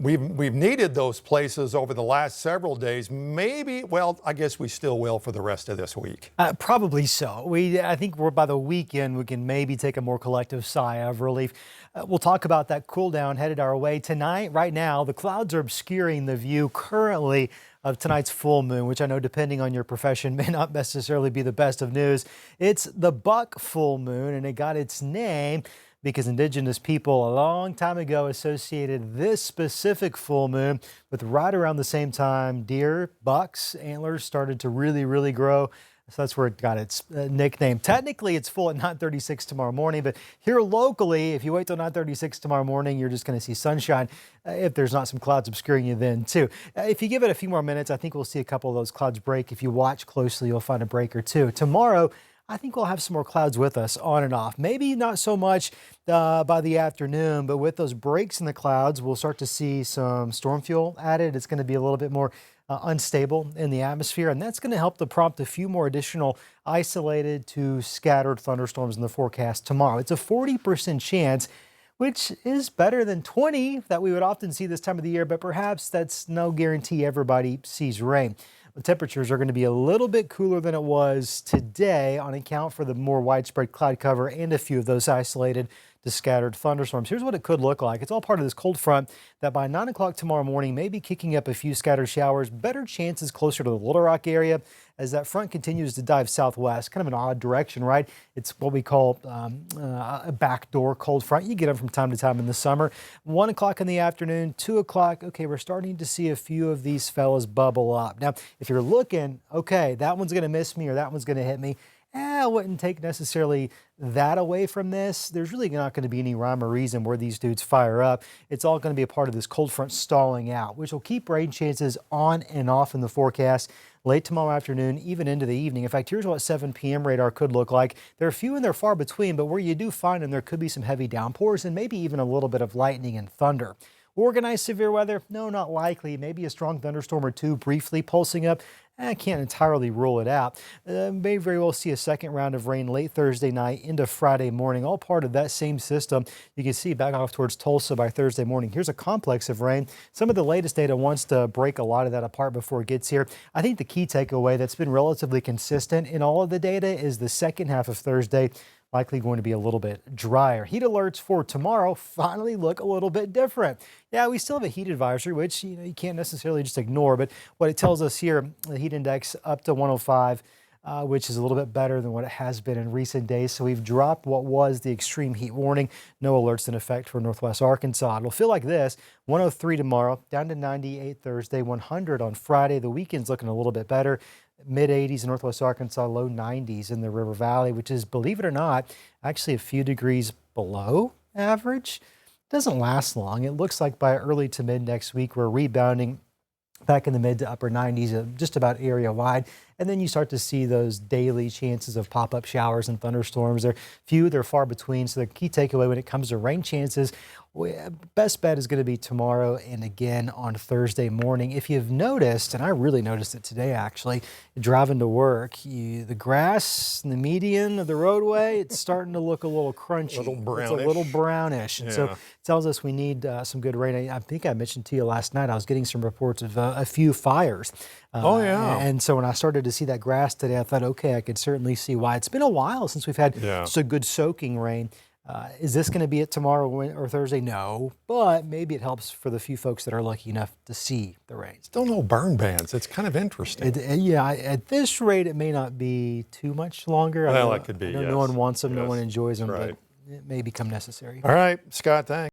We've needed those places over the last several days. Maybe, well, I guess we still will for the rest of this week. Probably so. I think we're by the weekend we can maybe take a more collective sigh of relief. We'll talk about that cool down headed our way tonight. Right now, the clouds are obscuring the view currently of tonight's full moon, which I know, depending on your profession, may not necessarily be the best of news. It's the buck full moon, and it got its name because indigenous people a long time ago associated this specific full moon with right around the same time deer, bucks, antlers started to really grow. So that's where it got its nickname. Technically, it's full at 9:36 tomorrow morning, but here locally, if you wait till 9:36 tomorrow morning, you're just going to see sunshine if there's not some clouds obscuring you then, too. If you give it a few more minutes, I think we'll see a couple of those clouds break. If you watch closely, you'll find a break or two. Tomorrow, I think we'll have some more clouds with us on and off. Maybe not so much by the afternoon, but with those breaks in the clouds, we'll start to see some storm fuel added. It's going to be a little bit more unstable in the atmosphere, and that's going to help to prompt a few more additional isolated to scattered thunderstorms in the forecast tomorrow. It's a 40% chance, which is better than 20 that we would often see this time of the year, but perhaps that's no guarantee everybody sees rain. The temperatures are going to be a little bit cooler than it was today on account for the more widespread cloud cover and a few of those isolated to scattered thunderstorms. Here's what it could look like. It's all part of this cold front that by 9 o'clock tomorrow morning may be kicking up a few scattered showers. Better chances closer to the Little Rock area as that front continues to dive southwest. Kind of an odd direction, right? It's what we call a backdoor cold front. You get them from time to time in the summer. 1 o'clock in the afternoon, 2 o'clock. Okay, we're starting to see a few of these fellas bubble up. Now, if you're looking, okay, that one's going to miss me or that one's going to hit me. I wouldn't take necessarily that away from this. There's really not going to be any rhyme or reason where these dudes fire up. It's all going to be a part of this cold front stalling out, which will keep rain chances on and off in the forecast late tomorrow afternoon, even into the evening. In fact, here's what 7 p.m. radar could look like. There are few and they're far between, but where you do find them, there could be some heavy downpours and maybe even a little bit of lightning and thunder. Organized severe weather? No, not likely. Maybe a strong thunderstorm or two briefly pulsing up. I can't entirely rule it out. May very well see a second round of rain late Thursday night into Friday morning, all part of that same system. You can see back off towards Tulsa by Thursday morning. Here's a complex of rain. Some of the latest data wants to break a lot of that apart before it gets here. I think the key takeaway that's been relatively consistent in all of the data is the second half of Thursday likely going to be a little bit drier. Heat alerts for tomorrow finally look a little bit different. Yeah, we still have a heat advisory, which you can't necessarily just ignore, but what it tells us here, the heat index up to 105, which is a little bit better than what it has been in recent days. So we've dropped what was the extreme heat warning. No alerts in effect for Northwest Arkansas. It'll feel like this: 103 tomorrow, down to 98 Thursday, 100 on Friday. The weekend's looking a little bit better. Mid-80s in Northwest Arkansas, low 90s in the River Valley, which is, believe it or not, actually a few degrees below average. Doesn't last long. It looks like by early to mid next week, we're rebounding back in the mid to upper 90s, just about area wide. And then you start to see those daily chances of pop-up showers and thunderstorms. They're few, they're far between. So the key takeaway when it comes to rain chances, best bet is going to be tomorrow and again on Thursday morning. If you've noticed, and I really noticed it today actually, driving to work, the grass in the median of the roadway, it's starting to look a little crunchy. A little brownish. It's a little brownish. And so it tells us we need some good rain. I think I mentioned to you last night, I was getting some reports of a few fires. And so when I started to see that grass today, I thought, okay, I could certainly see why. It's been a while since we've had so good soaking rain. Is this going to be it tomorrow or Thursday? No, but maybe it helps for the few folks that are lucky enough to see the rain. Still no burn bans. It's kind of interesting. At this rate, it may not be too much longer. Well, it could be, No one wants them, no one enjoys them, right. but it may become necessary. All right, Scott, thanks.